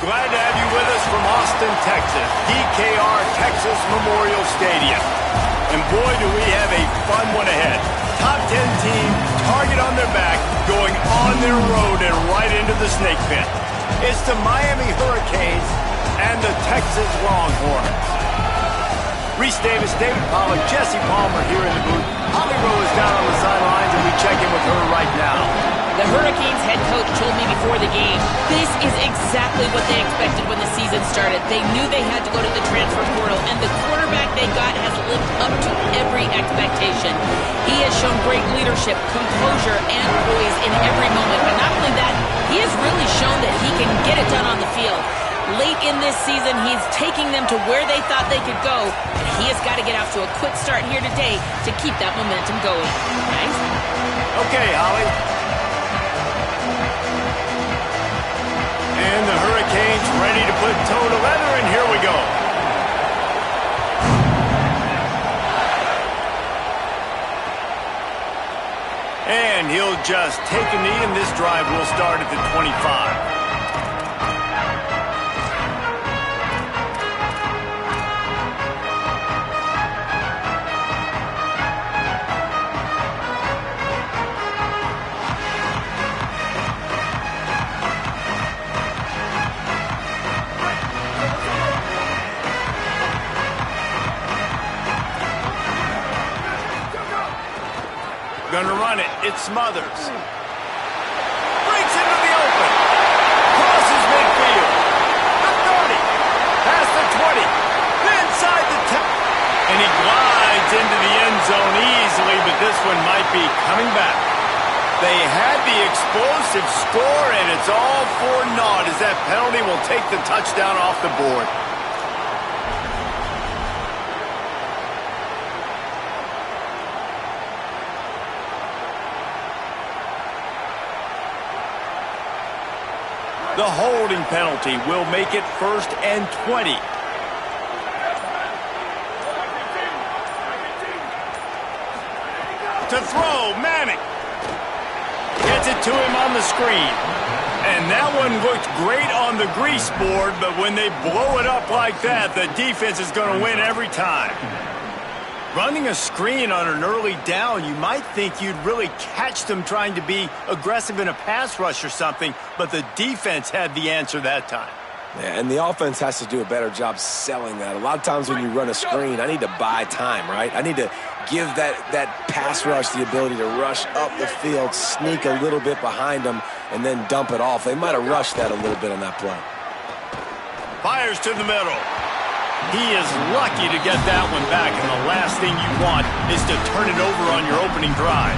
glad to have you with us from Austin, Texas, DKR Texas Memorial Stadium. And boy, do we have a fun one ahead. Top 10 team, target on their back, going on their road and right into the snake pit. It's the Miami Hurricanes and the Texas Longhorns. Reese Davis, David Pollack, Jesse Palmer here in the booth. Holly Rowe is down on the sidelines, and we check in with her right now. The Hurricanes head coach told me before the game, this is exactly what they expected when the season started. They knew they had to go to the transfer portal, and the quarterback they got has lived up to every expectation. He has shown great leadership, composure, and poise in every moment. But not only that, he has really shown that he can get it done on the field. Late in this season, he's taking them to where they thought they could go, and he has got to get off to a quick start here today to keep that momentum going. Nice. Okay, Holly. And the Hurricanes ready to put toe to leather, and here we go. And he'll just take a knee, and this drive will start at the 25. Gonna run it. It's Smothers. Breaks into the open. Crosses midfield. The 30. Past the 20. Inside the 10. And he glides into the end zone easily, but this one might be coming back. They had the explosive score, and it's all for naught as that penalty will take the touchdown off the board. The holding penalty will make it 1st and 20. To throw, Manning. Gets it to him on the screen. And that one looked great on the grease board, but when they blow it up like that, the defense is going to win every time. Running a screen on an early down, you might think you'd really catch them trying to be aggressive in a pass rush or something, but the defense had the answer that time. Yeah, and the offense has to do a better job selling that. A lot of times when you run a screen, I need to buy time, right? I need to give that pass rush the ability to rush up the field, sneak a little bit behind them, and then dump it off. They might have rushed that a little bit on that play. Fires to the middle. He is lucky to get that one back, and the last thing you want is to turn it over on your opening drive.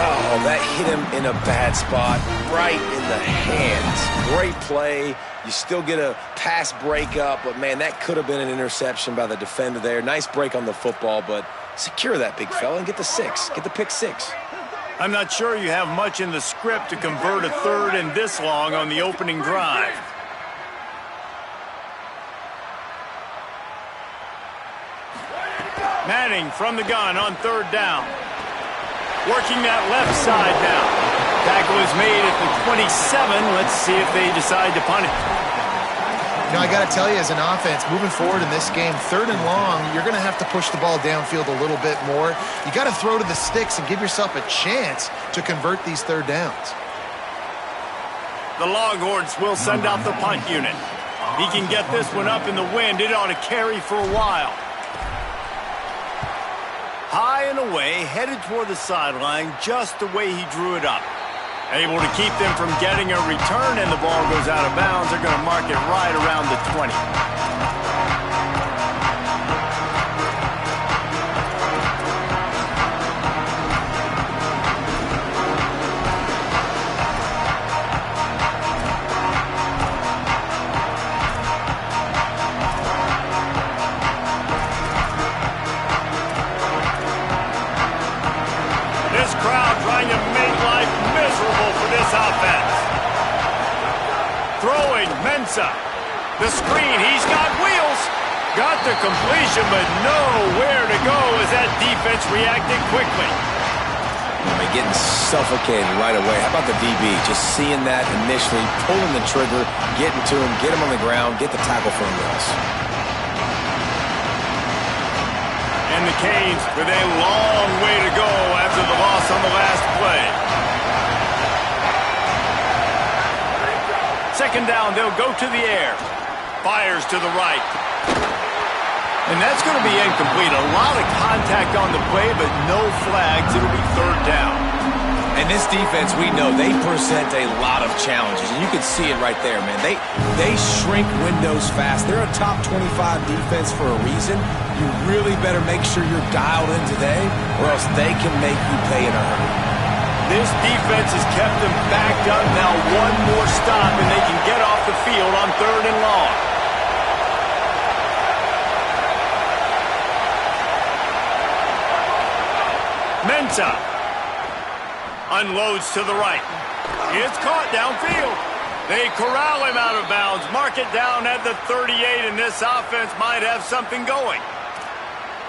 Oh, that hit him in a bad spot, right in the hands. Great play. You still get a pass breakup, but, man, that could have been an interception by the defender there. Nice break on the football, but secure that big fella and get the 6. Get the pick 6. I'm not sure you have much in the script to convert a 3rd and this long on the opening drive. Manning from the gun on 3rd down. Working that left side now. Tackle is made at the 27. Let's see if they decide to punt it. You know, I got to tell you, as an offense, moving forward in this game, 3rd and long, you're going to have to push the ball downfield a little bit more. You got to throw to the sticks and give yourself a chance to convert these 3rd downs. The Longhorns will send out the punt unit. He can get this one up in the wind. It ought to carry for a while. High and away, headed toward the sideline, just the way he drew it up. Able to keep them from getting a return, and the ball goes out of bounds. They're going to mark it right around the 20. The screen, he's got wheels. Got the completion, but nowhere to go as that defense reacted quickly. Getting suffocated right away. How about the DB? Just seeing that initially, pulling the trigger, getting to him, get him on the ground, get the tackle for him else. And the Kingz with a long way to go after the loss on the last play. Second down, they'll go to the air. Fires to the right. And that's going to be incomplete. A lot of contact on the play, but no flags. It'll be third down. And this defense, we know, they present a lot of challenges. And you can see it right there, man. They shrink windows fast. They're a top 25 defense for a reason. You really better make sure you're dialed in today, or else they can make you pay in a hurry. This defense has kept them backed up. Now one more stop, and they can get off the field on 3rd and long. Mensah unloads to the right. It's caught downfield. They corral him out of bounds. Mark it down at the 38, and this offense might have something going.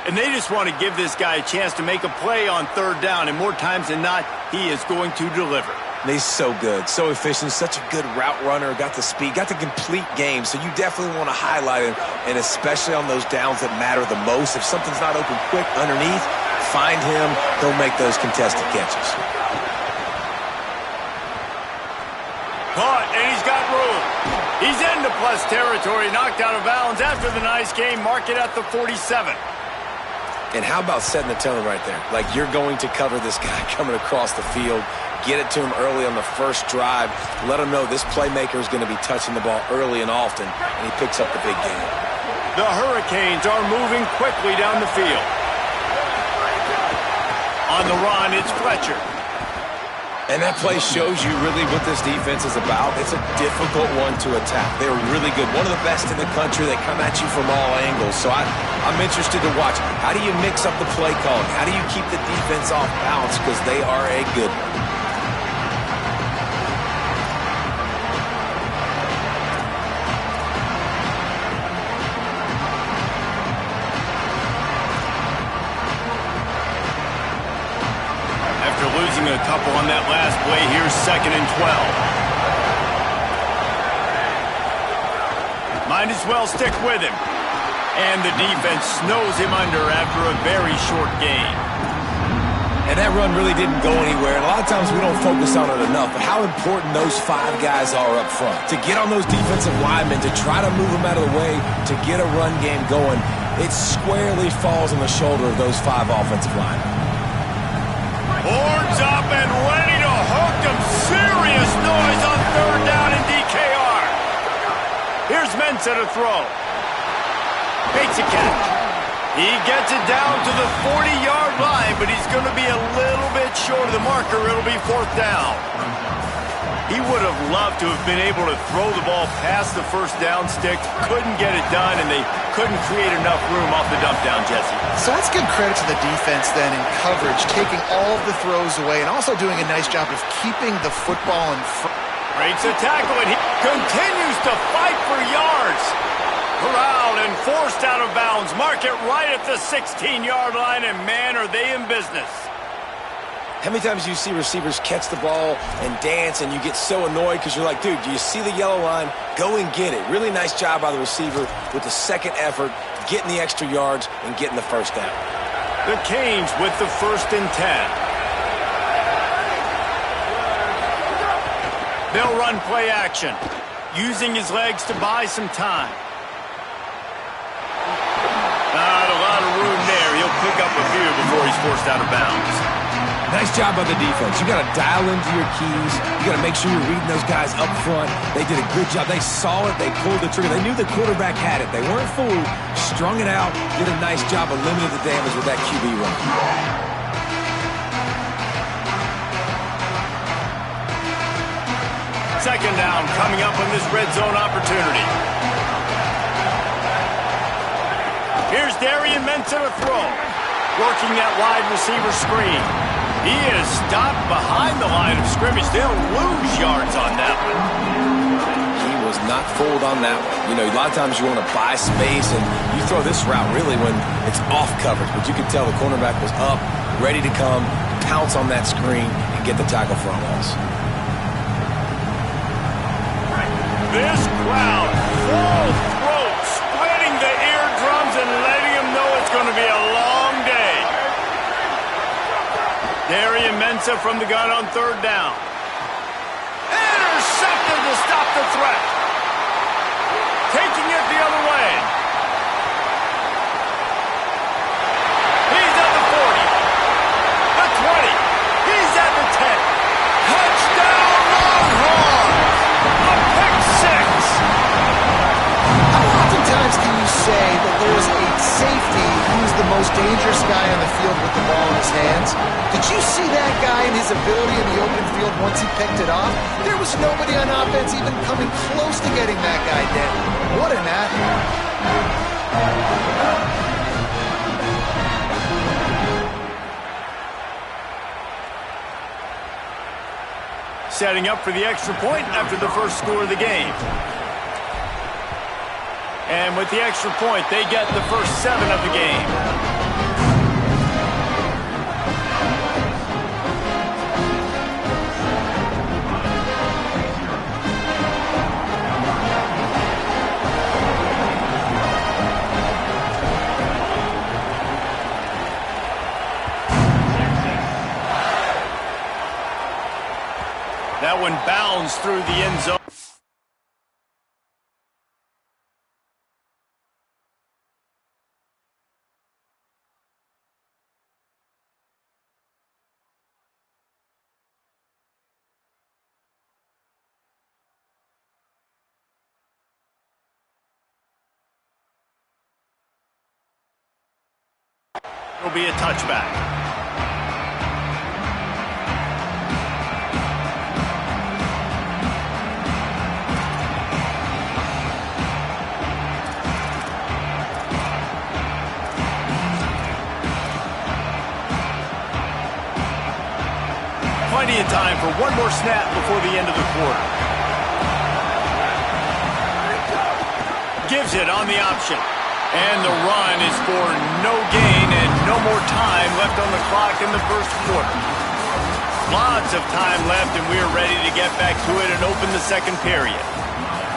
And they just want to give this guy a chance to make a play on 3rd down, and more times than not, he is going to deliver. He's so good, so efficient, such a good route runner, got the speed, got the complete game, so you definitely want to highlight him, and especially on those downs that matter the most. If something's not open quick underneath, find him, he'll make those contested catches. Caught, and he's got room. He's into plus territory, knocked out of bounds after the nice game. Mark it at the 47. And how about setting the tone right there? Like, you're going to cover this guy coming across the field, get it to him early on the first drive, let him know this playmaker is going to be touching the ball early and often, and he picks up the big game. The Hurricanes are moving quickly down the field. On the run, it's Fletcher. And that play shows you really what this defense is about. It's a difficult one to attack. They're really good. One of the best in the country. They come at you from all angles. So I'm interested to watch. How do you mix up the play calling? How do you keep the defense off balance? Because they are a good one. Losing a couple on that last play. Here's 2nd and 12. Might as well stick with him. And the defense snows him under after a very short game. And that run really didn't go anywhere. And a lot of times we don't focus on it enough, but how important those 5 guys are up front. To get on those defensive linemen, to try to move them out of the way, to get a run game going, it squarely falls on the shoulder of those 5 offensive linemen. Horns up and ready to hook them. Serious noise on 3rd down in DKR. Here's Mensah to throw. Makes a catch. He gets it down to the 40-yard line, but he's going to be a little bit short of the marker. It'll be 4th down. He would have loved to have been able to throw the ball past the first down sticks. Couldn't get it done, and they couldn't create enough room off the dump down, Jesse. So let's give credit to the defense then in coverage, taking all of the throws away and also doing a nice job of keeping the football in front. Breaks a tackle, and he continues to fight for yards. Corralled and forced out of bounds. Mark it right at the 16-yard line, and man, are they in business. How many times do you see receivers catch the ball and dance and you get so annoyed because you're like, dude, do you see the yellow line? Go and get it. Really nice job by the receiver with the second effort, getting the extra yards and getting the first down. The Kingz with the 1st and 10. They'll run play action, using his legs to buy some time. Not a lot of room there. He'll pick up a few before he's forced out of bounds. Nice job by the defense. You got to dial into your keys. You got to make sure you're reading those guys up front. They did a good job. They saw it. They pulled the trigger. They knew the quarterback had it. They weren't fooled. Strung it out. Did a nice job of limiting the damage with that QB run. 2nd down coming up on this red zone opportunity. Here's Darian Mensah to throw. Working that wide receiver screen. He is stopped behind the line of scrimmage. They'll lose yards on that one. He was not fooled on that one. You know, a lot of times you want to buy space, and you throw this route really when it's off coverage. But you can tell the cornerback was up, ready to come, pounce on that screen and get the tackle for a loss. This crowd, full throat, splitting the eardrums and letting them know it's going to be a long day. Darian Mensah from the gun on third down. Intercepted to stop the threat. Taking it the other way. He's at the 40. The 20. He's at the 10. Touchdown Longhorns! A pick six! How oftentimes can you say that there's a safety who's the most dangerous guy on the field with the ball in his hands? Did you see that guy and his ability in the open field once he picked it off? There was nobody on offense even coming close to getting that guy down. What an athlete. Setting up for the extra point after the first score of the game. And with the extra point, they get the first 7 of the game. That one bounds through the end zone. It'll be a touchback. Plenty of time for one more snap before the end of the quarter. Gives it on the option. And the run is for no gain and no more time left on the clock in the first quarter. Lots of time left, and we're ready to get back to it and open the second period.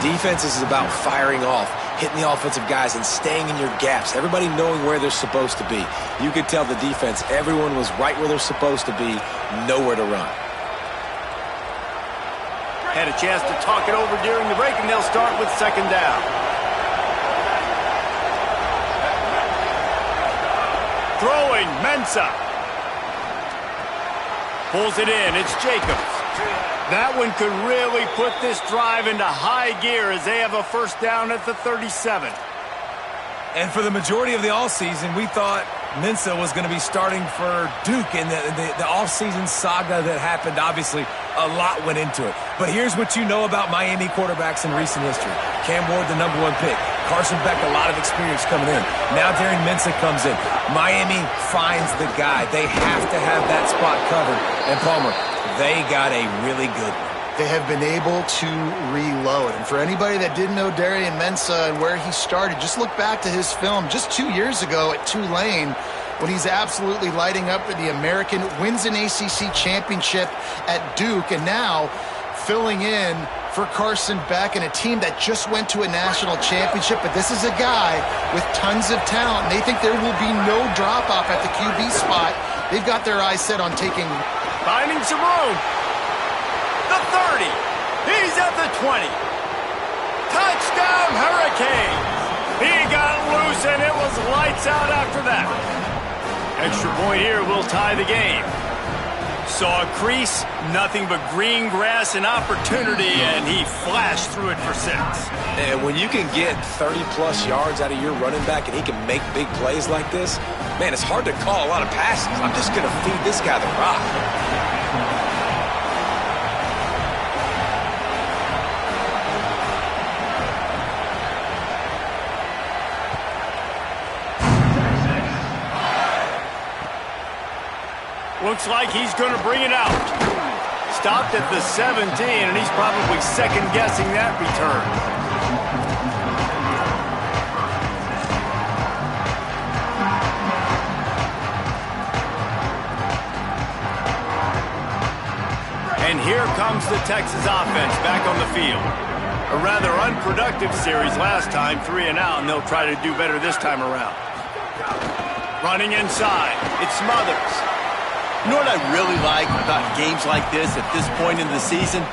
Defense is about firing off, hitting the offensive guys, and staying in your gaps. Everybody knowing where they're supposed to be. You could tell the defense, everyone was right where they're supposed to be, nowhere to run. Had a chance to talk it over during the break, and they'll start with second down. Throwing, Mensah. Pulls it in, it's Jacobs. That one could really put this drive into high gear as they have a first down at the 37. And for the majority of the offseason, we thought Mensah was going to be starting for Duke in the offseason saga that happened. Obviously, a lot went into it. But here's what you know about Miami quarterbacks in recent history. Cam Ward, the #1 pick. Carson Beck, a lot of experience coming in. Now Darian Mensah comes in. Miami finds the guy. They have to have that spot covered. And Palmer, they got a really good one. They have been able to reload. And for anybody that didn't know Darian Mensah and where he started, just look back to his film just 2 years ago at Tulane when he's absolutely lighting up for the American, wins an ACC championship at Duke, and now filling in for Carson Beck and a team that just went to a national championship. But this is a guy with tons of talent, and they think there will be no drop-off at the QB spot. They've got their eyes set on taking... Finding some room. The 30. He's at the 20. Touchdown Hurricanes. He got loose, and it was lights out after that. Extra point here will tie the game. Saw a crease, nothing but green grass and opportunity, and he flashed through it for 6. And when you can get 30-plus yards out of your running back and he can make big plays like this, man, it's hard to call a lot of passes. I'm just going to feed this guy the rock. Looks like he's going to bring it out. Stopped at the 17, and he's probably second-guessing that return. the Texas offense back on the field. A rather unproductive series last time, 3 and out, and they'll try to do better this time around. Running inside, it's Smothers. You know what I really like about games like this at this point in the season?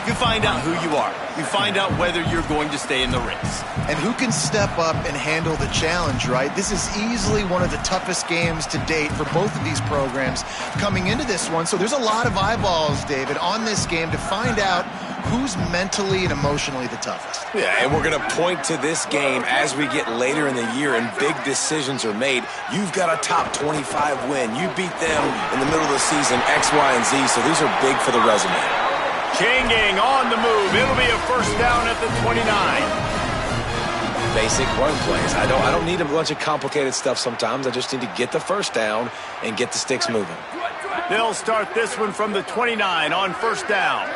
You find out who you are. You find out whether you're going to stay in the race. And who can step up and handle the challenge, right? This is easily one of the toughest games to date for both of these programs coming into this one. So there's a lot of eyeballs, David, on this game to find out who's mentally and emotionally the toughest. Yeah, and we're going to point to this game as we get later in the year and big decisions are made. You've got a top 25 win. You beat them in the middle of the season, X, Y, and Z, so these are big for the resume. Kingz on the move. It'll be a first down at the 29. Basic run plays. I don't need a bunch of complicated stuff sometimes. I just need to get the first down and get the sticks moving. They'll start this one from the 29 on first down.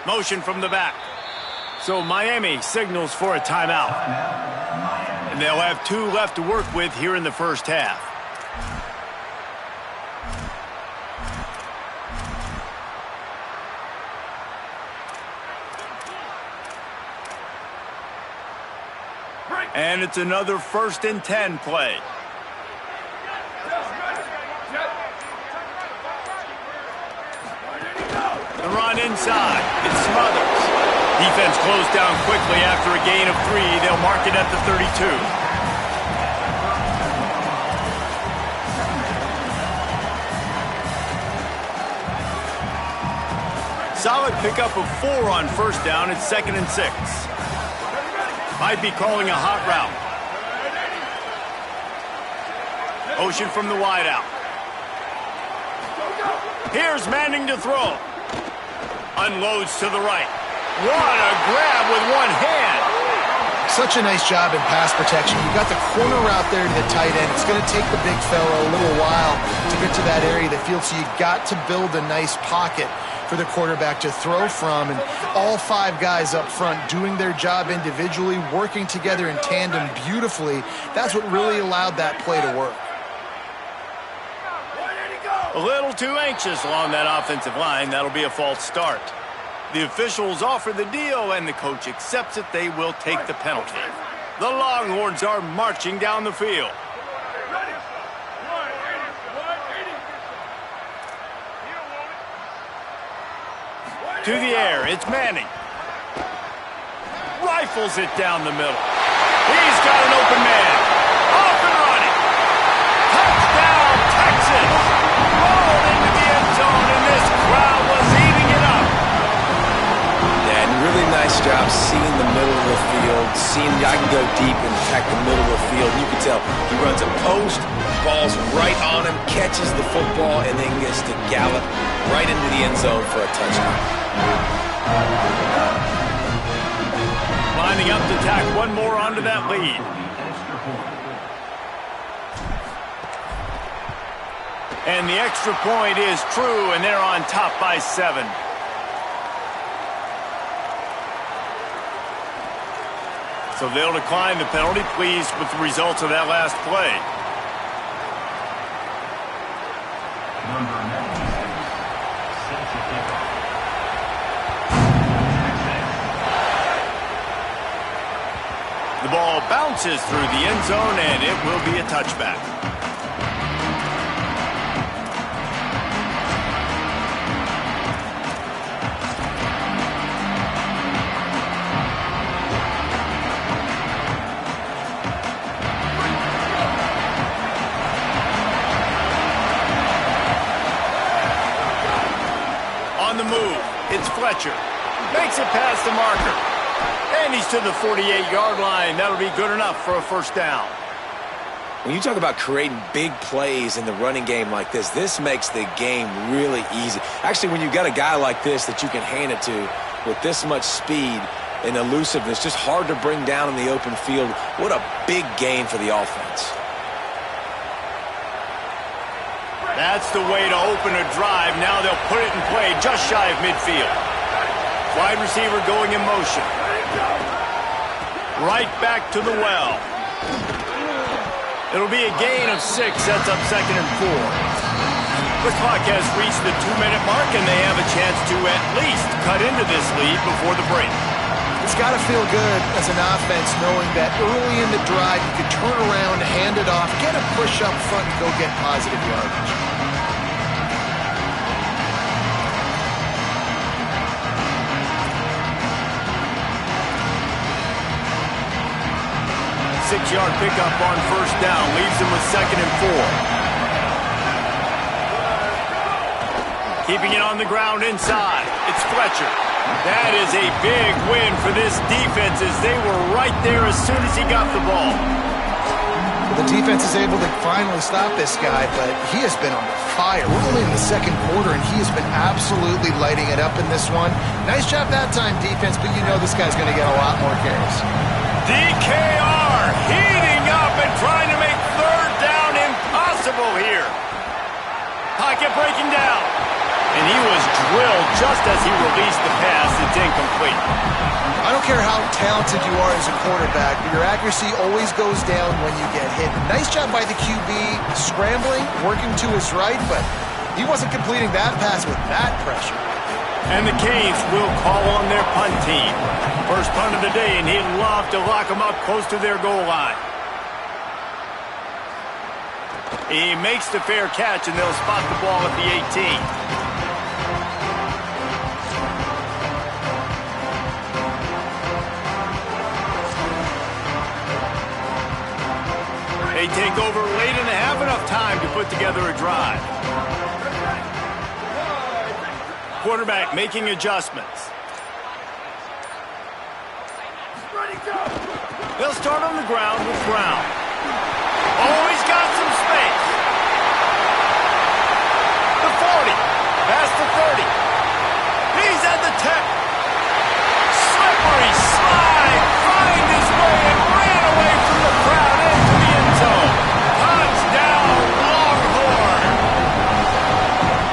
Motion from the back. So Miami signals for a timeout. And they'll have 2 left to work with here in the first half. And it's another 1st and 10 play. The run inside. It's Smothers. Defense closed down quickly after a gain of 3. They'll mark it at the 32. Solid pickup of 4 on first down. It's 2nd and 6. Might be calling a hot route. Motion from the wide out. Here's Manning to throw. Unloads to the right. What a grab with one hand. Such a nice job in pass protection. You got the corner route there to the tight end. It's going to take the big fella a little while to get to that area of the field, so you got to build a nice pocket for the quarterback to throw from. And all 5 guys up front doing their job individually, working together in tandem beautifully. That's what really allowed that play to work. A little too anxious along that offensive line. That'll be a false start. The officials offer the deal, and the coach accepts it. They will take the penalty. The Longhorns are marching down the field. To the air, it's Manning. Rifles it down the middle. He's got an open man. Off and running. Touchdown, Texas. Rolled into the end zone, and this crowd was eating it up. Yeah, and really nice job seeing the middle of the field, seeing I can go deep and attack the middle of the field. You can tell he runs a post, ball's right on him, catches the football, and then gets to gallop right into the end zone for a touchdown. Lining up to tack one more onto that lead. And the extra point is true, and they're on top by 7. So they'll decline the penalty, pleased with the results of that last play. The ball bounces through the end zone, and it will be a touchback. On the move, it's Fletcher. Makes it past the marker. And he's to the 48-yard line. That'll be good enough for a first down. When you talk about creating big plays in the running game like this, this makes the game really easy. Actually, when you've got a guy like this that you can hand it to with this much speed and elusiveness, just hard to bring down in the open field, what a big gain for the offense. That's the way to open a drive. Now they'll put it in play just shy of midfield. Wide receiver going in motion. Right back to the well. It'll be a gain of 6, sets up 2nd and 4. The clock has reached the 2-minute mark, and they have a chance to at least cut into this lead before the break. It's got to feel good as an offense knowing that early in the drive you could turn around, hand it off, get a push up front, and go get positive yardage. Six-yard pickup on 1st down, leaves them with 2nd and 4. Keeping it on the ground inside, it's Fletcher. That is a big win for this defense as they were right there as soon as he got the ball. The defense is able to finally stop this guy, but he has been on fire. We're only in the 2nd quarter, and he has been absolutely lighting it up in this one. Nice job that time, defense, but you know this guy's going to get a lot more carries. DKR heating up and trying to make 3rd down impossible here. Pocket breaking down. And he was drilled just as he released the pass. It's incomplete. I don't care how talented you are as a quarterback, but your accuracy always goes down when you get hit. Nice job by the QB scrambling, working to his right, but he wasn't completing that pass with that pressure. And the Kingz will call on their punt team. First punt of the day, and he'd love to lock them up close to their goal line. He makes the fair catch, and they'll spot the ball at the 18. They take over late in the half, enough time to put together a drive. Quarterback making adjustments. They'll start on the ground with Brown. Oh, he's got some space. The 40, past the 30. He's at the 10. Slippery slide, find his way and ran away from the crowd into the end zone. Touchdown, Longhorn.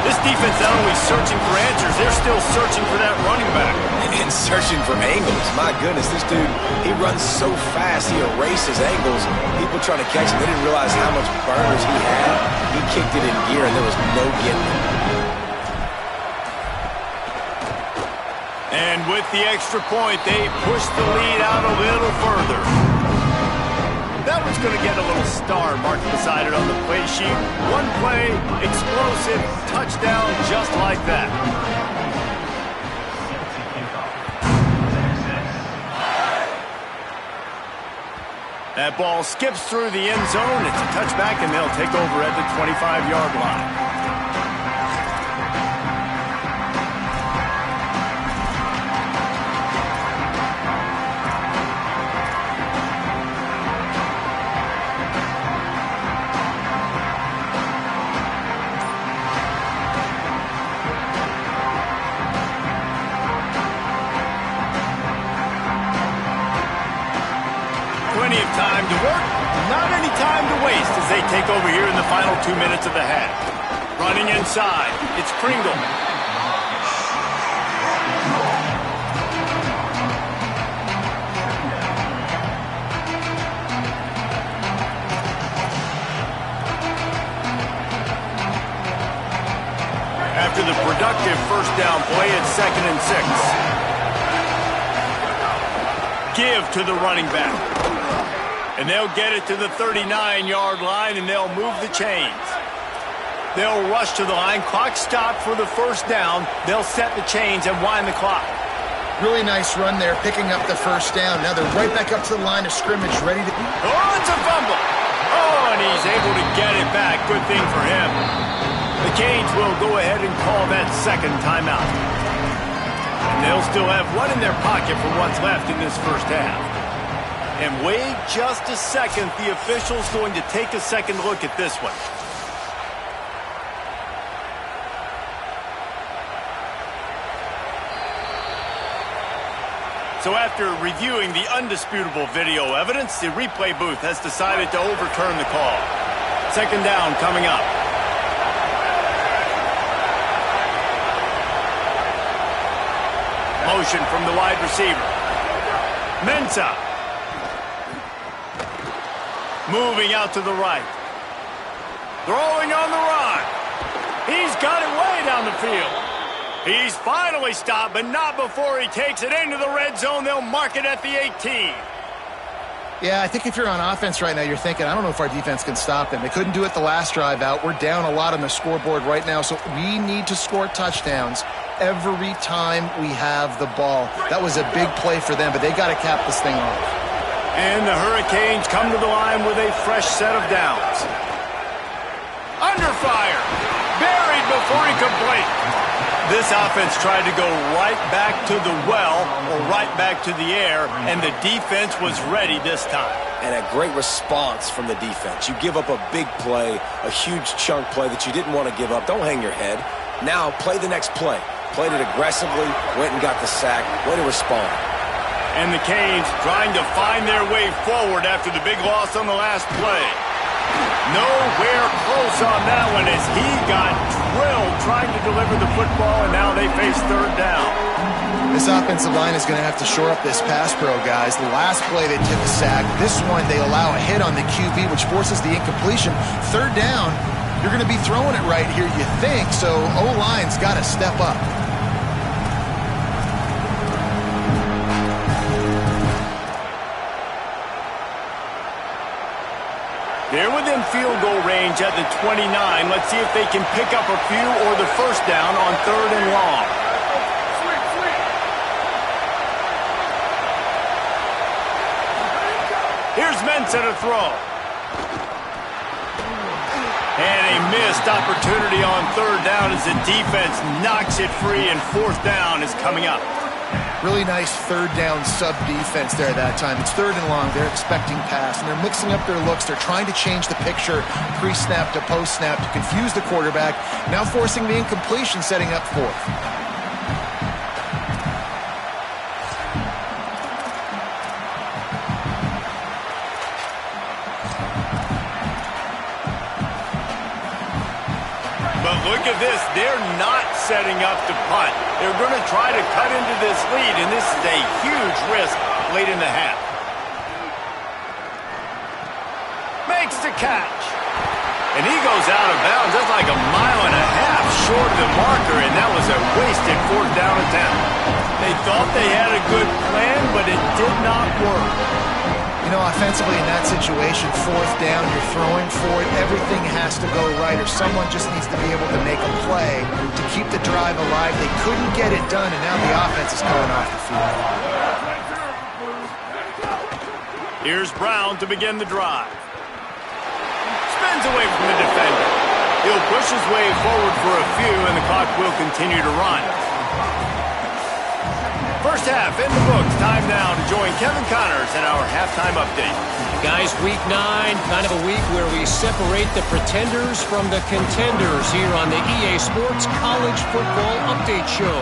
This defense not only searching for answers, they're still searching for that running back. And searching for angles. My goodness, this dude, he runs so fast, he erases angles. People trying to catch him, they didn't realize how much burners he had. He kicked it in gear, and there was no getting it. And with the extra point, they push the lead out a little further. That one's going to get a little star marked beside it on the play sheet. One play, explosive, touchdown, just like that. That ball skips through the end zone. It's a touchback, and they'll take over at the 25-yard line. Plenty of time to work, not any time to waste as they take over here in the final 2 minutes of the half. Running inside, it's Kringle. After the productive first down play, it's 2nd and 6. Give to the running back. And they'll get it to the 39-yard line, and they'll move the chains. They'll rush to the line. Clock stopped for the first down. They'll set the chains and wind the clock. Really nice run there, picking up the first down. Now they're right back up to the line of scrimmage, ready to... Oh, it's a fumble. Oh, and he's able to get it back. Good thing for him. The Kingz will go ahead and call that second timeout. And they'll still have one in their pocket for what's left in this first half. And wait just a second. The official's going to take a second look at this one. So after reviewing the undisputable video evidence, the replay booth has decided to overturn the call. Second down coming up. Motion from the wide receiver. Mensah. Moving out to the right. Throwing on the run. He's got it way down the field. He's finally stopped, but not before he takes it into the red zone. They'll mark it at the 18. Yeah, I think if you're on offense right now, you're thinking, I don't know if our defense can stop them. They couldn't do it the last drive out. We're down a lot on the scoreboard right now, so we need to score touchdowns every time we have the ball. That was a big play for them, but they got to cap this thing off. And the Hurricanes come to the line with a fresh set of downs. Under fire. Buried before he could blink. This offense tried to go right back to the well or right back to the air, and the defense was ready this time. And a great response from the defense. You give up a big play, a huge chunk play that you didn't want to give up. Don't hang your head. Now play the next play. Played it aggressively, went and got the sack. Way to respond. And the Canes trying to find their way forward after the big loss on the last play. Nowhere close on that one as he got drilled trying to deliver the football, and now they face third down. This offensive line is going to have to shore up this pass pro, guys. The last play they took a sack. This one they allow a hit on the QB, which forces the incompletion. Third down, you're going to be throwing it right here, you think, so O-line's got to step up. They're within field goal range at the 29. Let's see if they can pick up a few or the first down on third and long. Here's Mensa to throw. And a missed opportunity on third down as the defense knocks it free, and fourth down is coming up. Really nice third down sub-defense there that time. It's third and long. They're expecting pass, and they're mixing up their looks. They're trying to change the picture pre-snap to post-snap to confuse the quarterback, now forcing the incompletion, setting up fourth. But look at this. They're not setting up to punt. They're going to try to cut into this lead, and this is a huge risk late in the half. Makes the catch. And he goes out of bounds. That's like a mile and a half short of the marker, and that was a wasted fourth down attempt. They thought they had a good plan, but it did not work. You know, offensively in that situation, fourth down, you're throwing for it, everything has to go right, or someone just needs to be able to make a play to keep the drive alive. They couldn't get it done, and now the offense is coming off the field. Here's Brown to begin the drive. Spins away from the defender. He'll push his way forward for a few, and the clock will continue to run. First half in the books. Time now to join Kevin Connors in our halftime update. Guys, week 9, kind of a week where we separate the pretenders from the contenders here on the EA Sports College Football Update Show.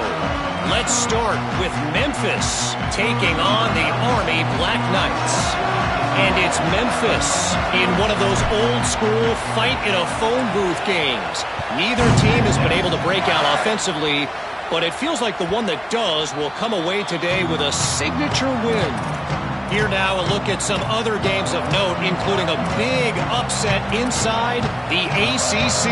Let's start with Memphis taking on the Army Black Knights. And it's Memphis in one of those old-school fight-in-a-phone booth games. Neither team has been able to break out offensively, but it feels like the one that does will come away today with a signature win. Here now a look at some other games of note, including a big upset inside the ACC.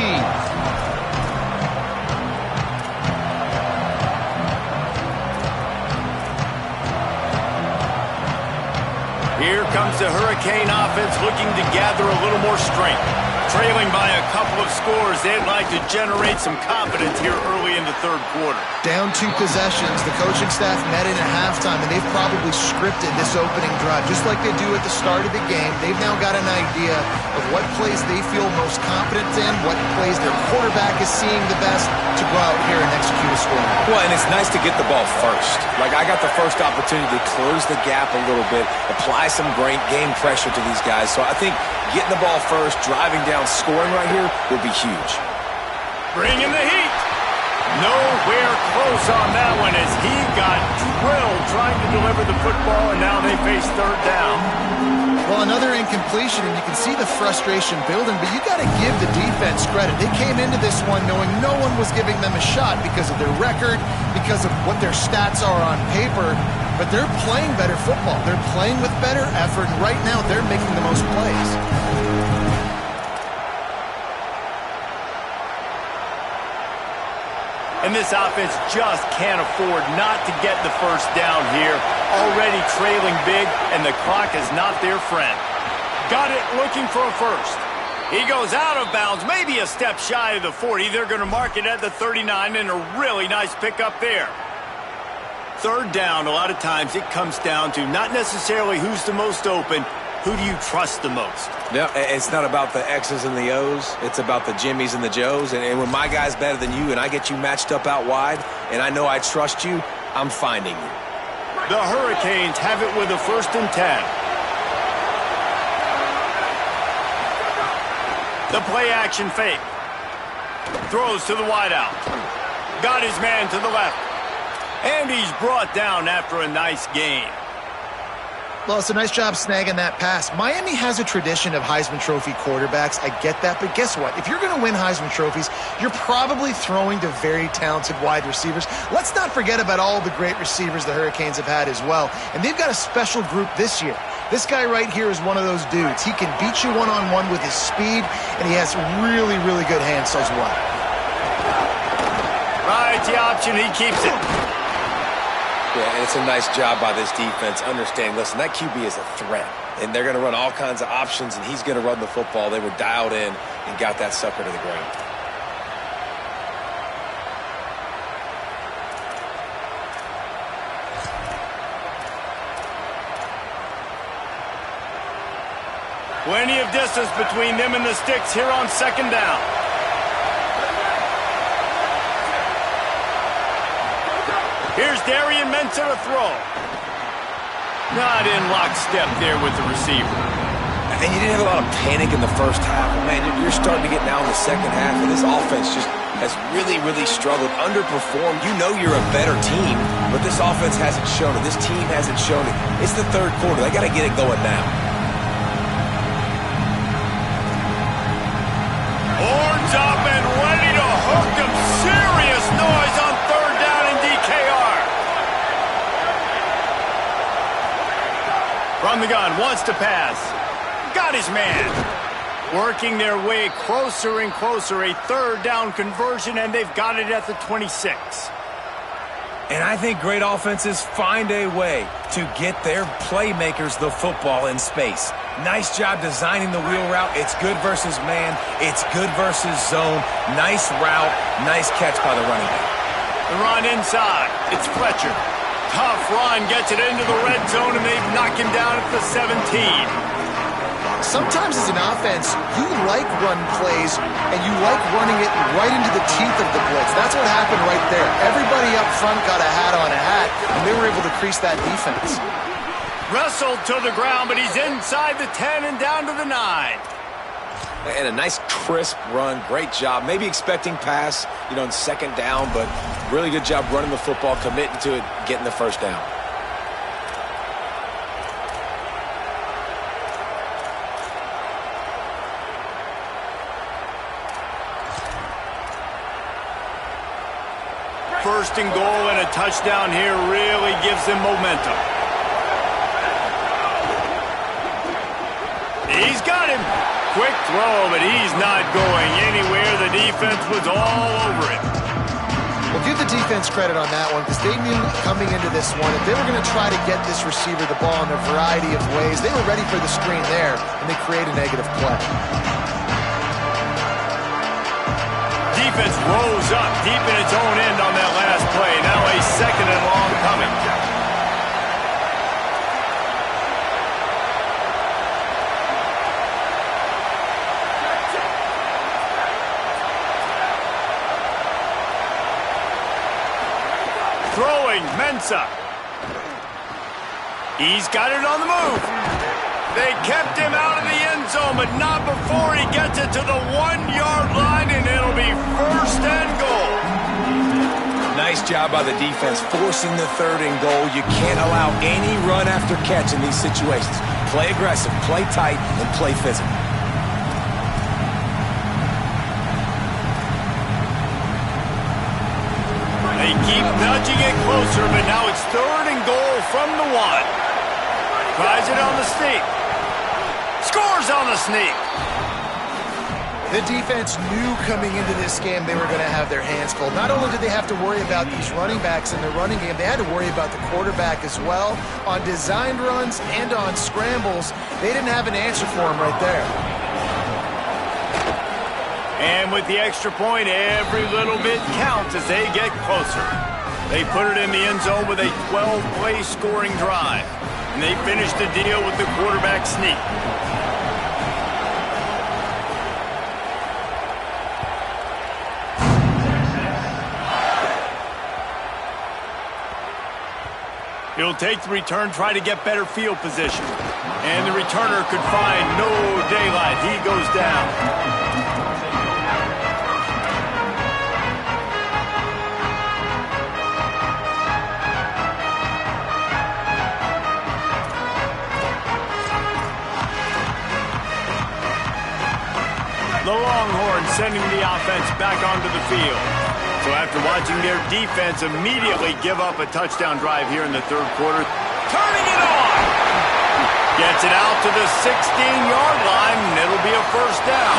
Here comes the Hurricane offense looking to gather a little more strength. Trailing by a couple of scores, they'd like to generate some confidence here early in the third quarter. Down 2 possessions, the coaching staff met in at halftime, and they've probably scripted this opening drive, just like they do at the start of the game. They've now got an idea of what plays they feel most confident in, what plays their quarterback is seeing the best to go out here and execute a score. Well, and it's nice to get the ball first. Like, I got the first opportunity to close the gap a little bit, apply some great game pressure to these guys. So I think getting the ball first, driving down, scoring right here will be huge. Bringing the heat. Nowhere close on that one as he got drilled trying to deliver the football, and now they face third down. Well, another incompletion, and you can see the frustration building, but you got to give the defense credit. They came into this one knowing no one was giving them a shot because of their record, because of what their stats are on paper. but they're playing better football. They're playing with better effort, and right now they're making the most plays. And this offense just can't afford not to get the first down here. Already trailing big, and the clock is not their friend. Got it, looking for a first. He goes out of bounds, maybe a step shy of the 40. They're going to mark it at the 39, and a really nice pickup there. Third down, a lot of times it comes down to not necessarily who's the most open, who do you trust the most? Yeah, it's not about the X's and the O's. It's about the Jimmies and the Joes. And when my guy's better than you and I get you matched up out wide and I know I trust you, I'm finding you. The Hurricanes have it with a 1st and 10. The play action fake. Throws to the wideout. Got his man to the left. And he's brought down after a nice gain. Well, it's a nice job snagging that pass. Miami has a tradition of Heisman Trophy quarterbacks. I get that, but guess what? If you're going to win Heisman Trophies, you're probably throwing to very talented wide receivers. Let's not forget about all the great receivers the Hurricanes have had as well. And they've got a special group this year. This guy right here is one of those dudes. He can beat you one-on-one with his speed, and he has really, really good hands as well. Right, the option, he keeps it. Yeah, and it's a nice job by this defense. Understand, listen, that QB is a threat. And they're going to run all kinds of options, and he's going to run the football. They were dialed in and got that sucker to the ground. Plenty of distance between them and the sticks here on 2nd down. Here's Darian Mensah to throw. Not in lockstep there with the receiver. And you didn't have a lot of panic in the first half. Man, you're starting to get now in the second half, and this offense just has really, really struggled, underperformed. You know you're a better team, but this offense hasn't shown it. This team hasn't shown it. It's the 3rd quarter. They got to get it going now. Horns up and ready to hook them. Serious noise on 3rd down in DKR. From the gun, wants to pass. Got his man. Working their way closer and closer. A 3rd down conversion, and they've got it at the 26. And I think great offenses find a way to get their playmakers the football in space. Nice job designing the wheel route. It's good versus man. It's good versus zone. Nice route. Nice catch by the running back. The run inside. It's Fletcher. Tough run. Gets it into the red zone, and they've knocked him down at the 17. Sometimes as an offense, you like run plays, and you like running it right into the teeth of the blitz. That's what happened right there. Everybody up front got a hat on a hat, and they were able to crease that defense. Wrestled to the ground, but he's inside the 10 and down to the 9. And a nice crisp run. Great job. Maybe expecting pass, in 2nd down, but really good job running the football, committing to it, getting the 1st down. First and goal and a touchdown here really gives them momentum. He's got him. Quick throw, but he's not going anywhere. The defense was all over it. Well, give the defense credit on that one, because they knew coming into this one, if they were going to try to get this receiver the ball in a variety of ways, they were ready for the screen there, and they create a negative play. Defense rose up deep in its own end on that last play. Now a 2nd and long coming. Throwing, Mensah. He's got it on the move. They kept him out of the end zone, but not before he gets it to the 1-yard line, and it'll be 1st and goal. Nice job by the defense, forcing the 3rd and goal. You can't allow any run after catch in these situations. Play aggressive, play tight, and play physical. They They keep nudging it closer, but now it's 3rd and goal from the 1. Tries it on the sneak. Scores on the sneak. The defense knew coming into this game they were going to have their hands full. Not only did they have to worry about these running backs in the running game, they had to worry about the quarterback as well. On designed runs and on scrambles, they didn't have an answer for him right there. And with the extra point, every little bit counts as they get closer. They put it in the end zone with a 12-play scoring drive. And they finish the deal with the quarterback sneak. He'll take the return, try to get better field position. And the returner could find no daylight. He goes down. The Longhorns sending the offense back onto the field. So after watching their defense immediately give up a touchdown drive here in the 3rd quarter, turning it on! Gets it out to the 16-yard line, and it'll be a 1st down.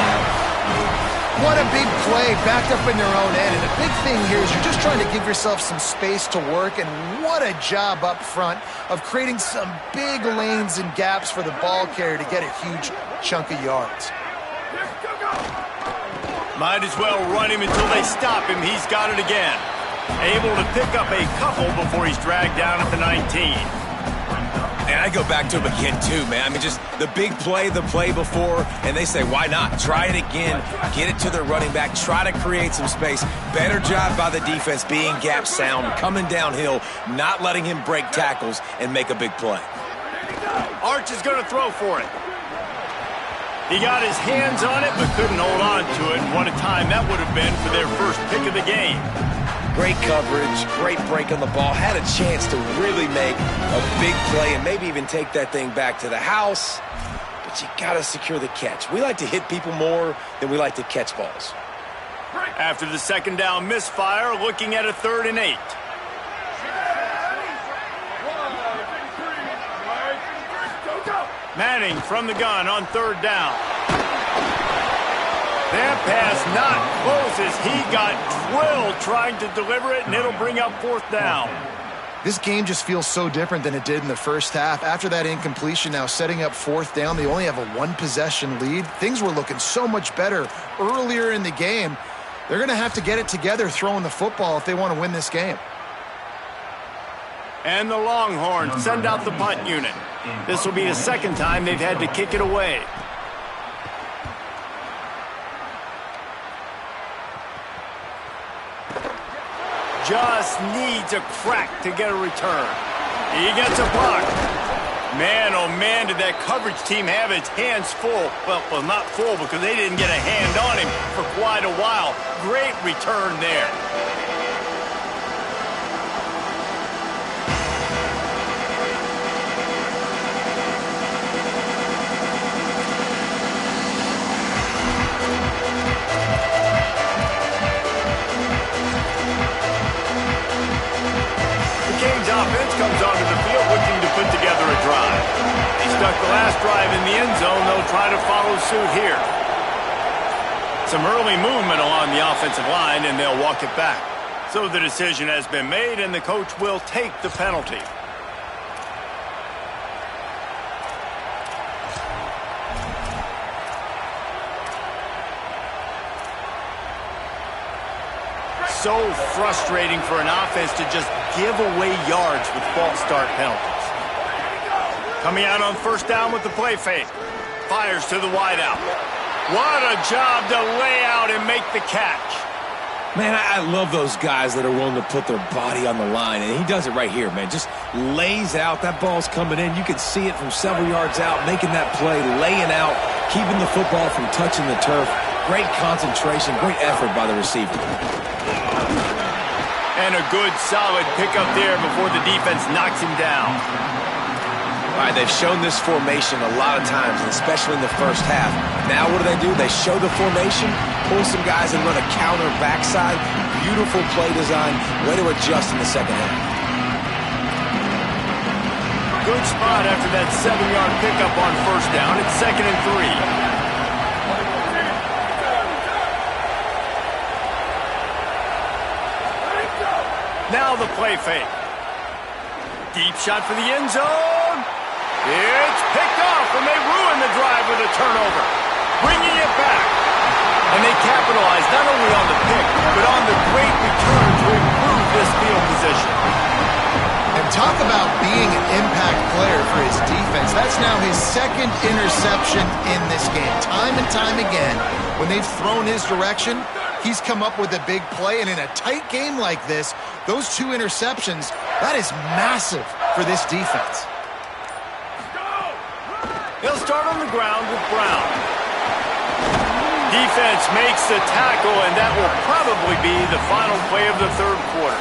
What a big play, backed up in their own end. And the big thing here is you're just trying to give yourself some space to work, and what a job up front of creating some big lanes and gaps for the ball carrier to get a huge chunk of yards. Might as well run him until they stop him. He's got it again. Able to pick up a couple before he's dragged down at the 19. And I go back to him again, too, man. I mean, just the big play, the play before, and they say, why not? Try it again, get it to their running back, try to create some space. Better job by the defense being gap sound, coming downhill, not letting him break tackles and make a big play. Arch is going to throw for it. He got his hands on it, but couldn't hold on to it. And what a time that would have been for their first pick of the game. Great coverage, great break on the ball. Had a chance to really make a big play and maybe even take that thing back to the house. But you got to secure the catch. We like to hit people more than we like to catch balls. After the 2nd down misfire, looking at a 3rd and 8. Manning from the gun on 3rd down. That pass not close as he got drilled trying to deliver it, and it'll bring up 4th down. This game just feels so different than it did in the first half. After that incompletion, now setting up 4th down, they only have a 1-possession lead. Things were looking so much better earlier in the game. They're going to have to get it together throwing the football if they want to win this game. And the Longhorns send out the punt unit. This will be the 2nd time they've had to kick it away. Just needs a crack to get a return. He gets a block. Man, oh man, did that coverage team have its hands full. Well, not full because they didn't get a hand on him for quite a while. Great return there. Kingz offense comes onto the field looking to put together a drive. They stuck the last drive in the end zone. They'll try to follow suit here. Some early movement along the offensive line, and they'll walk it back. So the decision has been made, and the coach will take the penalty. So frustrating for an offense to just give away yards with false start penalties. Coming out on 1st down with the play fake. Fires to the wideout. What a job to lay out and make the catch. Man, I love those guys that are willing to put their body on the line, and he does it right here, man. Just lays out. That ball's coming in. You can see it from several yards out, making that play, laying out, keeping the football from touching the turf. Great concentration, great effort by the receiver. And a good, solid pickup there before the defense knocks him down. All right, they've shown this formation a lot of times, especially in the first half. Now what do? They show the formation, pull some guys and run a counter backside. beautiful play design. Way to adjust in the second half. Good spot after that 7-yard pickup on first down. It's 2nd and 3. Now the play fake. Deep shot for the end zone. It's picked off, and they ruin the drive with a turnover. Bringing it back. And they capitalize not only on the pick, but on the great return to improve this field position. And talk about being an impact player for his defense. That's now his 2nd interception in this game. Time and time again, when they've thrown his direction, he's come up with a big play. And in a tight game like this, those 2 interceptions, that is massive for this defense. He'll start on the ground with Brown. Defense makes the tackle, and that will probably be the final play of the 3rd quarter.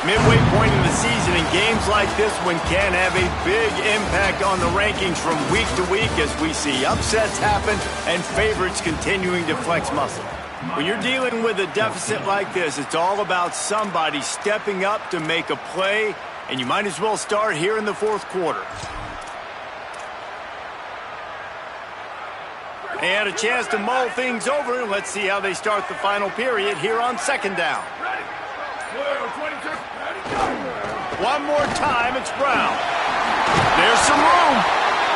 Midway point in the season, and games like this one can have a big impact on the rankings from week to week as we see upsets happen and favorites continuing to flex muscle. When you're dealing with a deficit like this, it's all about somebody stepping up to make a play, and you might as well start here in the 4th quarter. They had a chance to mull things over. Let's see how they start the final period here on 2nd down. One more time, it's Brown. There's some room.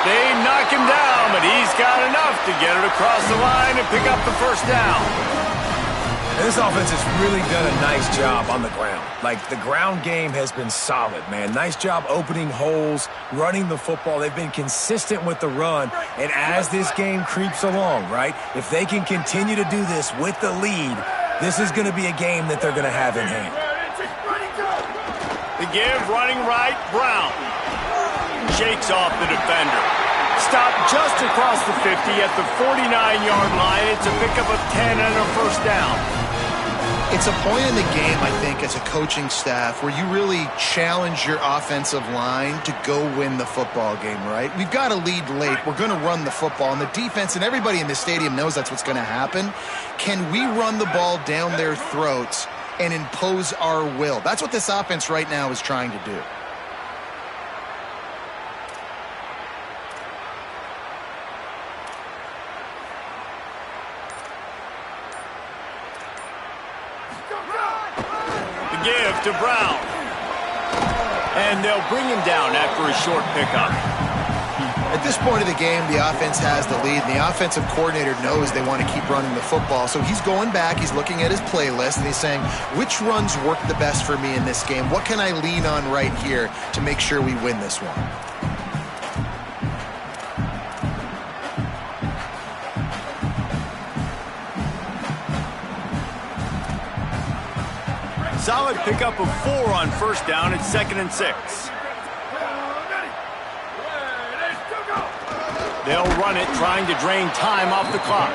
They knock him down, but he's got enough to get it across the line and pick up the 1st down. And this offense has really done a nice job on the ground. Like, the ground game has been solid, man. Nice job opening holes, running the football. They've been consistent with the run. And as this game creeps along, right, if they can continue to do this with the lead, this is going to be a game that they're going to have in hand. The give, running right, Brown. Shakes off the defender. Stopped just across the 50 at the 49-yard line. It's a pickup of 10 and a 1st down. It's a point in the game, I think, as a coaching staff where you really challenge your offensive line to go win the football game, right? We've got a lead late. We're going to run the football. And the defense and everybody in the stadium knows that's what's going to happen. Can we run the ball down their throats and impose our will? That's what this offense right now is trying to do. Give to Brown. And they'll bring him down after a short pickup. At this point of the game, the offense has the lead, and the offensive coordinator knows they want to keep running the football. So he's going back, he's looking at his playlist, and he's saying, which runs work the best for me in this game? What can I lean on right here to make sure we win this one? Solid pickup of 4 on 1st down. It's 2nd and 6. They'll run it, trying to drain time off the clock.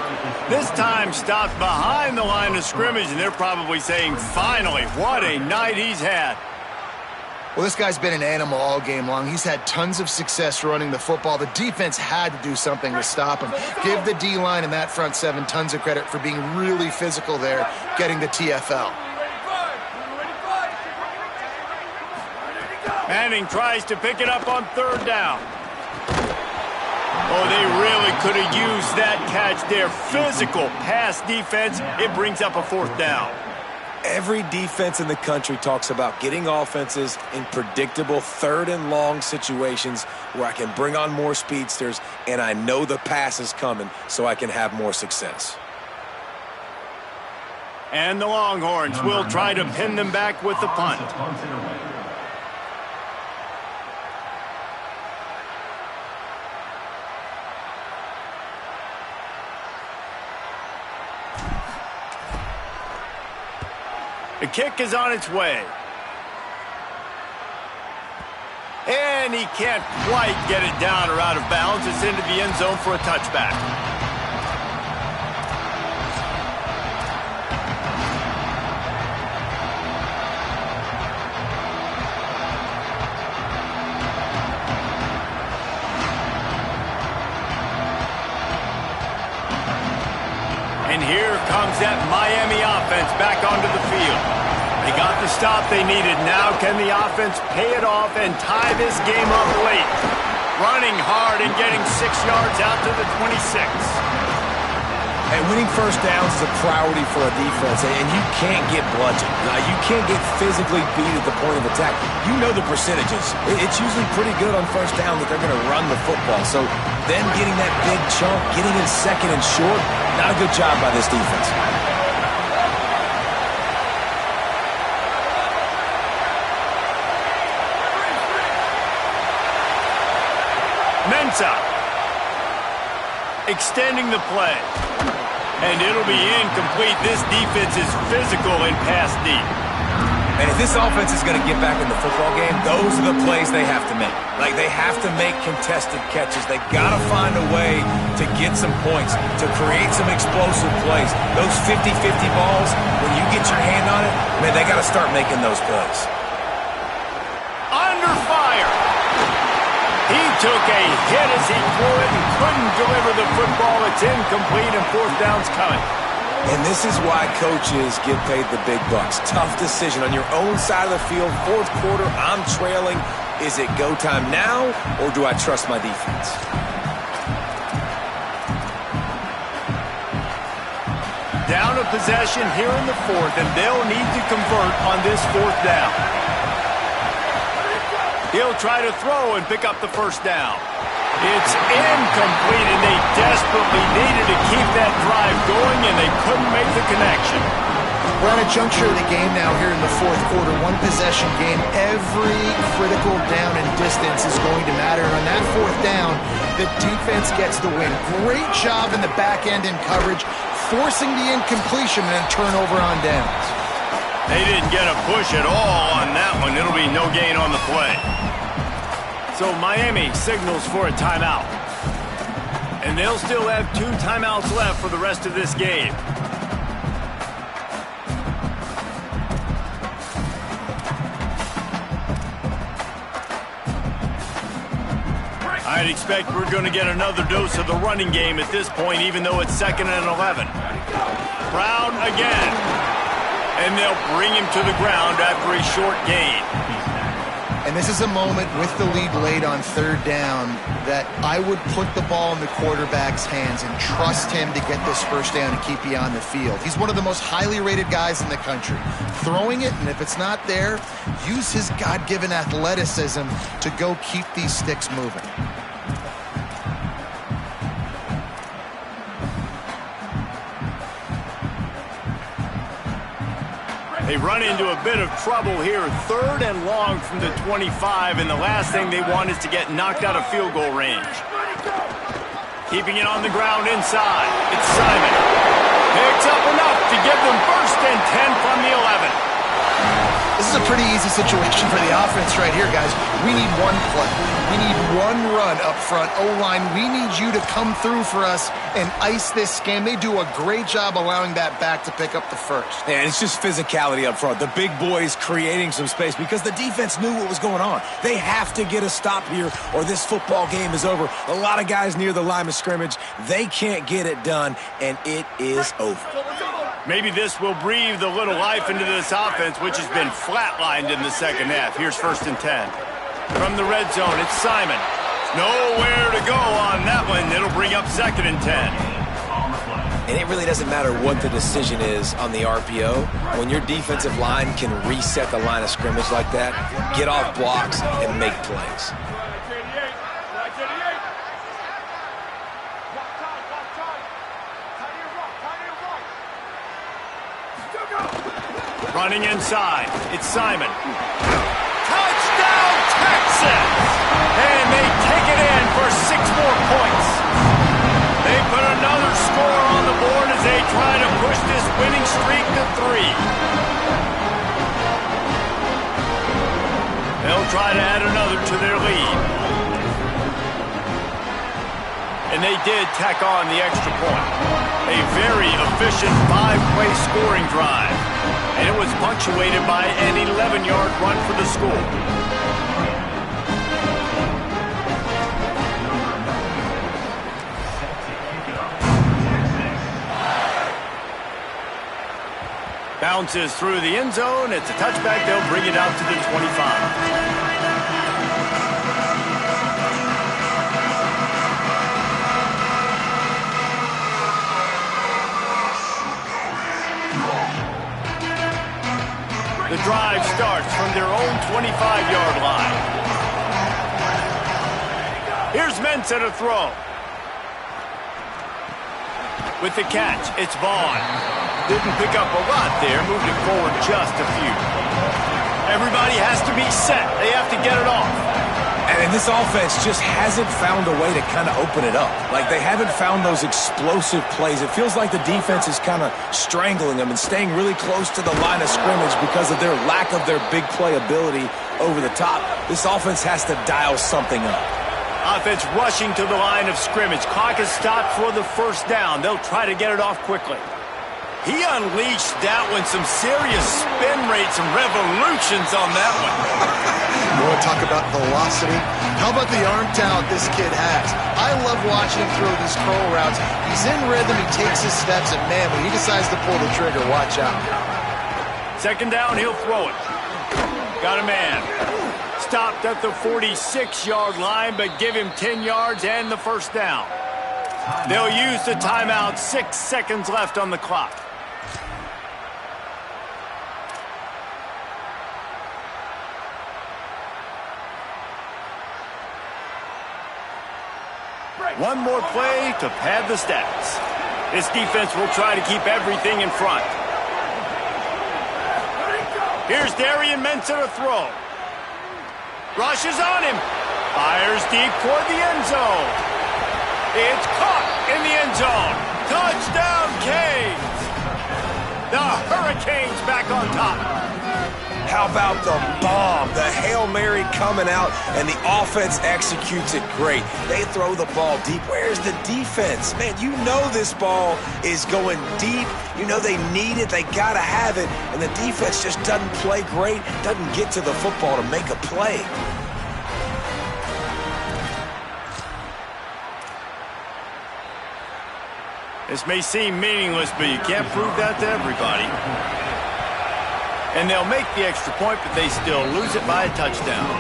This time stopped behind the line of scrimmage, and they're probably saying, finally, what a night he's had. Well, this guy's been an animal all game long. He's had tons of success running the football. The defense had to do something to stop him. Give the D-line and that front 7 tons of credit for being really physical there, getting the TFL. Manning tries to pick it up on 3rd down. Oh, they really could have used that catch there. Physical pass defense. It brings up a 4th down. Every defense in the country talks about getting offenses in predictable 3rd and long situations where I can bring on more speedsters and I know the pass is coming so I can have more success. And the Longhorns will try to pin them back with the punt. The kick is on its way. And he can't quite get it down or out of bounds. It's into the end zone for a touchback. And here comes that Miami offense. offense back onto the field. They got the stop they needed. Now can the offense pay it off and tie this game up late? Running hard and getting 6 yards out to the 26. And winning first downs is a priority for a defense, and you can't get bludgeoned. You can't get physically beat at the point of attack. You know the percentages. It's usually pretty good on first down that they're going to run the football. So them getting that big chunk, getting in second and short, not a good job by this defense. Mensa extending the play. And it'll be incomplete. This defense is physical and pass deep. And if this offense is going to get back in the football game, those are the plays they have to make. Like, they have to make contested catches. They got to find a way to get some points, to create some explosive plays. Those 50-50 balls, when you get your hand on it, man, they got to start making those plays. Under fire. He took a hit as he threw it and couldn't deliver the football. It's incomplete and fourth down's coming. And this is why coaches get paid the big bucks. Tough decision on your own side of the field. Fourth quarter, I'm trailing. Is it go time now, or do I trust my defense? Down a possession here in the fourth, and they'll need to convert on this fourth down. He'll try to throw and pick up the first down. It's incomplete, and they desperately needed to keep that drive going, and they couldn't make the connection. We're at a juncture of the game now here in the fourth quarter. One possession game. Every critical down and distance is going to matter. And on that fourth down, the defense gets the win. Great job in the back end in coverage, forcing the incompletion and a turnover on downs. They didn't get a push at all on that one. It'll be no gain on the play. So Miami signals for a timeout. And they'll still have 2 timeouts left for the rest of this game. I'd expect we're going to get another dose of the running game at this point, even though it's 2nd and 11. Brown again. And they'll bring him to the ground after a short gain. And this is a moment with the lead late on third down that I would put the ball in the quarterback's hands and trust him to get this first down and keep you on the field. He's one of the most highly rated guys in the country. Throwing it, and if it's not there, use his God-given athleticism to go keep these sticks moving. They run into a bit of trouble here. 3rd and long from the 25, and the last thing they want is to get knocked out of field goal range. Keeping it on the ground inside. It's Simon. Picks up enough to give them 1st and 10 from the 11. This is a pretty easy situation for the offense right here, guys. We need one play. We need one run up front. O-line, we need you to come through for us and ice this game. They do a great job allowing that back to pick up the first. Yeah, it's just physicality up front. The big boys creating some space because the defense knew what was going on. They have to get a stop here or this football game is over. A lot of guys near the line of scrimmage. They can't get it done, and it is over. Maybe this will breathe a little life into this offense, which has been flatlined in the second half. Here's 1st and 10. From the red zone, it's Simon. Nowhere to go on that one. It'll bring up 2nd and 10. And it really doesn't matter what the decision is on the RPO. When your defensive line can reset the line of scrimmage like that, get off blocks and make plays. Running inside, it's Simon. Touchdown, Texas! And they take it in for 6 more points. They put another score on the board as they try to push this winning streak to 3. They'll try to add another to their lead. And they did tack on the extra point. A very efficient 5-play scoring drive. And it was punctuated by an 11-yard run for the score. Bounces through the end zone. It's a touchback. They'll bring it out to the 25. The drive starts from their own 25-yard line. Here's Mensah to throw. With the catch, it's Vaughn. Didn't pick up a lot there, moved it forward just a few. Everybody has to be set. They have to get it off. And this offense just hasn't found a way to kind of open it up. Like, they haven't found those explosive plays. It feels like the defense is kind of strangling them and staying really close to the line of scrimmage because of their lack of their big play ability over the top. This offense has to dial something up. Offense rushing to the line of scrimmage. Clock is stopped for the first down. They'll try to get it off quickly. He unleashed that one. Some serious spin rates and revolutions on that one. You want to talk about velocity? How about the arm talent this kid has? I love watching him throw these curl routes. He's in rhythm, he takes his steps, and man, when he decides to pull the trigger, watch out. Second down, he'll throw it. Got a man. Stopped at the 46-yard line, but give him 10 yards and the first down. They'll use the timeout. 6 seconds left on the clock. One more play to pad the stats. This defense will try to keep everything in front. Here's Darian Mensah to throw. Rushes on him. Fires deep toward the end zone. It's caught in the end zone. Touchdown, Kingz. The Hurricanes back on top. How about the bomb? The Hail Mary coming out, and the offense executes it great. They throw the ball deep. Where's the defense? Man, you know this ball is going deep. You know they need it. They got to have it. And the defense just doesn't play great, doesn't get to the football to make a play. This may seem meaningless, but you can't prove that to everybody. And they'll make the extra point, but they still lose it by a touchdown.